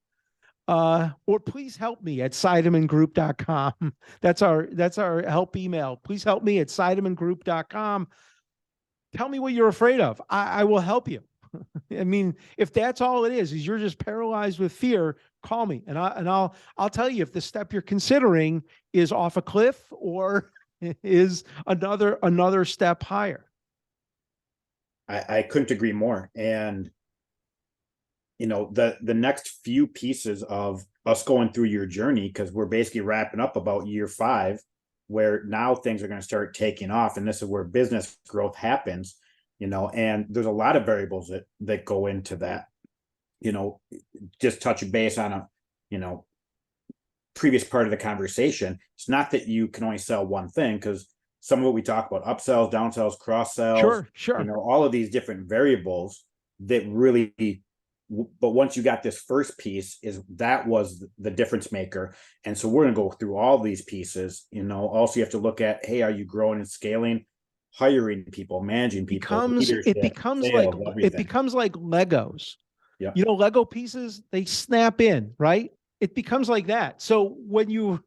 Or please help me at SeidemanGroup.com. That's our help email. Please help me at SeidemanGroup.com. Tell me what you're afraid of. I will help you. I mean, if that's all it is you're just paralyzed with fear, call me and I'll tell you if the step you're considering is off a cliff or is another step higher. I couldn't agree more. And the next few pieces of us going through your journey, because we're basically wrapping up about year 5, where now things are going to start taking off, and this is where business growth happens, and there's a lot of variables that go into that. Just touch base on a previous part of the conversation. It's not that you can only sell one thing, because some of what we talk about, upsells, downsells, cross sells, Sure. all of these different variables that really. But once you got this first piece, that was the difference maker. And so we're going to go through all these pieces. Also you have to look at, hey, are you growing and scaling, hiring people, managing people? It becomes like Legos. Yeah. Lego pieces, they snap in, right? It becomes like that. So when you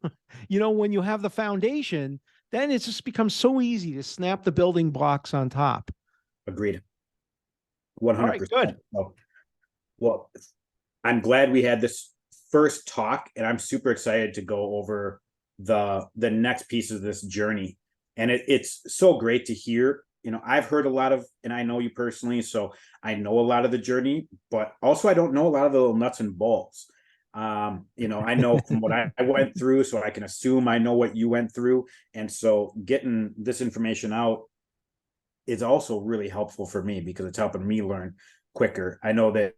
have the foundation, then it just becomes so easy to snap the building blocks on top. Agreed. 100%. All right, good. Well, I'm glad we had this first talk, and I'm super excited to go over the next piece of this journey. And it's so great to hear. I've heard a lot of, and I know you personally, so I know a lot of the journey, but also I don't know a lot of the little nuts and bolts. I know from what I went through, so I can assume I know what you went through. And so getting this information out is also really helpful for me because it's helping me learn quicker. I know that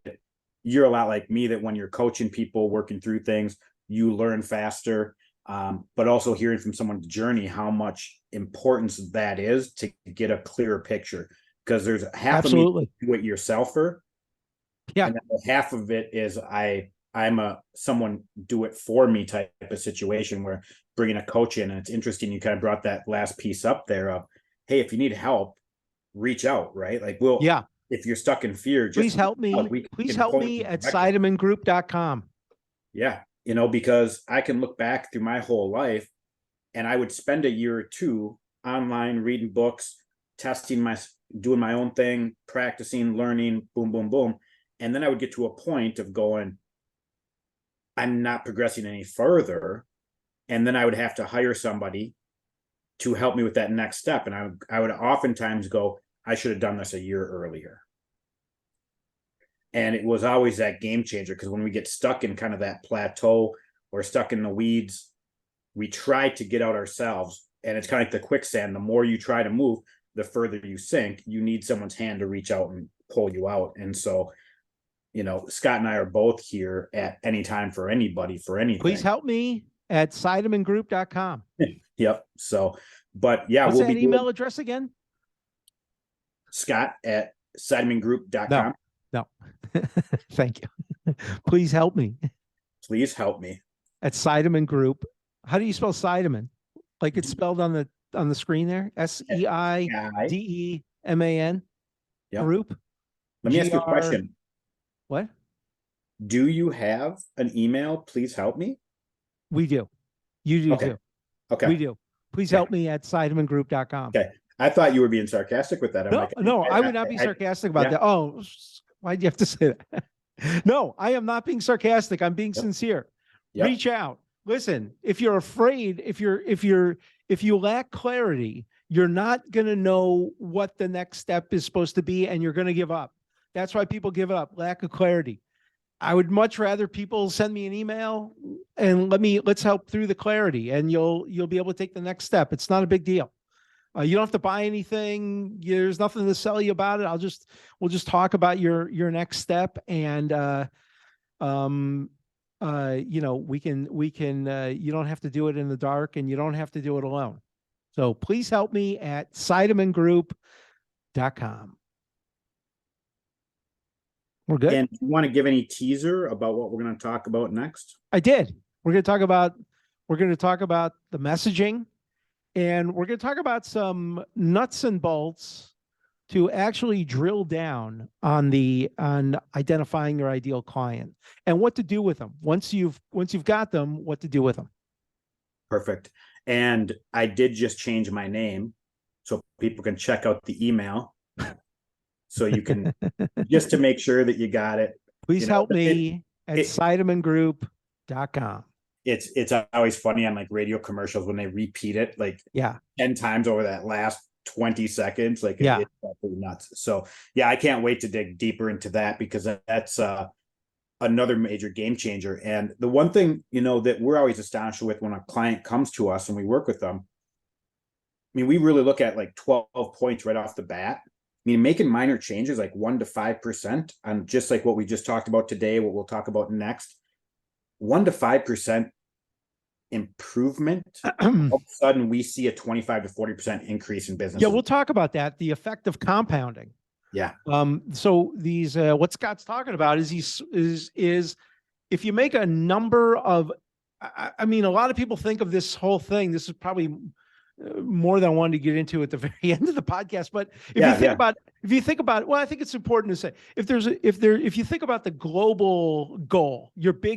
you're a lot like me, that when you're coaching people, working through things, you learn faster. But also hearing from someone's journey, how much importance that is to get a clearer picture, because there's half Absolutely. of me do it yourselfer. Yeah. And then half of it is I'm someone do it for me type of situation, where bringing a coach in. And it's interesting, you kind of brought that last piece up there of, hey, if you need help, reach out, right? Like Yeah. if you're stuck in fear, Please just help me. we Please can help point me you at directly. SeidemanGroup.com. Yeah. Because I can look back through my whole life and I would spend a year or two online reading books, doing my own thing, practicing, learning, boom, boom, boom. And then I would get to a point of going, I'm not progressing any further. And then I would have to hire somebody to help me with that next step. And I would oftentimes go, I should have done this a year earlier. And it was always that game changer, because when we get stuck in kind of that plateau or stuck in the weeds, we try to get out ourselves. And it's kind of like the quicksand. The more you try to move, the further you sink. You need someone's hand to reach out and pull you out. And so, Scott and I are both here at any time for anybody, for anything. Please help me at SeidemanGroup.com. Yep. So, but yeah, What's we'll that be email address again? Scott at SeidemanGroup.com. No. Thank you. Please help me Please help me. at Seideman Group. How do you spell Seideman? Like it's spelled on the screen there? SEIDEMAN Yep. Group. Let me ask you a GR question. What? Do you have an email? Please help me. We do. You do Okay. too. Okay. We do. Please help me at SeidmanGroup.com. Okay. I thought you were being sarcastic with that. I'm No, like, no, I would not be sarcastic about yeah. that. Oh, why'd you have to say that? No, I am not being sarcastic. I'm being sincere. Yep. Reach out. Listen, if you're afraid, if you lack clarity, you're not going to know what the next step is supposed to be, and you're going to give up. That's why people give up, lack of clarity. I would much rather people send me an email and let's help through the clarity, and you'll be able to take the next step. It's not a big deal. You don't have to buy anything. There's nothing to sell you about it. We'll just talk about your next step, and we can you don't have to do it in the dark, and you don't have to do it alone. So please help me at SeidmanGroup.com. We're good. And you want to give any teaser about what we're going to talk about next? I did. We're going to talk about the messaging, and we're going to talk about some nuts and bolts to actually drill down on identifying your ideal client and what to do with them once you've got them, what to do with them. Perfect. And I did just change my name so people can check out the email. So you can just to make sure that you got it. Please help me at SeidmanGroup.com. It's always funny on like radio commercials when they repeat it like 10 times over that last 20 seconds. Like it's absolutely nuts. So yeah, I can't wait to dig deeper into that, because that's another major game changer. And the one thing, that we're always astonished with when a client comes to us and we work with them, I mean, we really look at like 12 points right off the bat. I mean, making minor changes like 1 to 5% on just like what we just talked about today, what we'll talk about next, 1 to 5% improvement. All of a sudden, we see a 25 to 40% increase in business. Yeah, we'll talk about that. The effect of compounding. Yeah. So these what Scott's talking about is if you make a number of, I mean, a lot of people think of this whole thing. This is probably more than I wanted to get into at the very end of the podcast. But if you think about, well, I think it's important to say if you think about the global goal,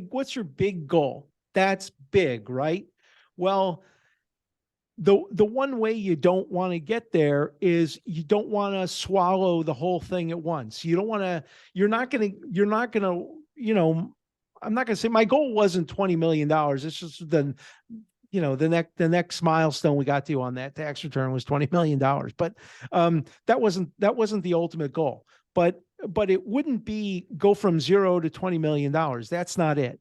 what's your big goal? That's big, right? Well, the one way you don't want to get there is you don't want to swallow the whole thing at once. You don't want to, you're not going to, I'm not going to say my goal wasn't $20 million. It's just the next milestone we got to on that tax return was $20 million. But that wasn't the ultimate goal. But it wouldn't be go from 0 to $20 million. That's not it.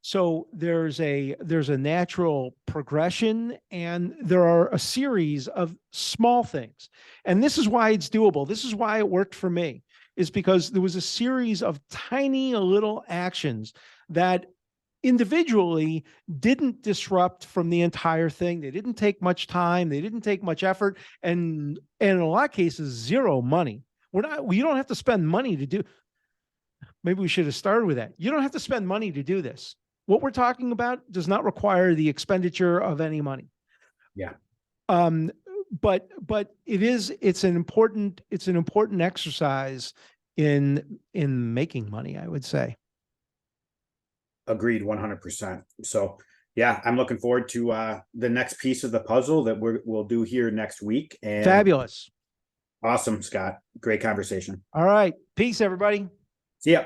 So there's a natural progression, and there are a series of small things. And this is why it's doable. This is why it worked for me, is because there was a series of tiny little actions that individually didn't disrupt from the entire thing. They didn't take much time. They didn't take much effort. And in a lot of cases, zero money. You don't have to spend money to do. Maybe we should have started with that. You don't have to spend money to do this. What we're talking about does not require the expenditure of any money. Yeah. but it's an important exercise in making money, I would say. Agreed 100%. So yeah, I'm looking forward to the next piece of the puzzle that we'll do here next week. And Fabulous. awesome, Scott. Great conversation. All right. Peace, everybody. See ya.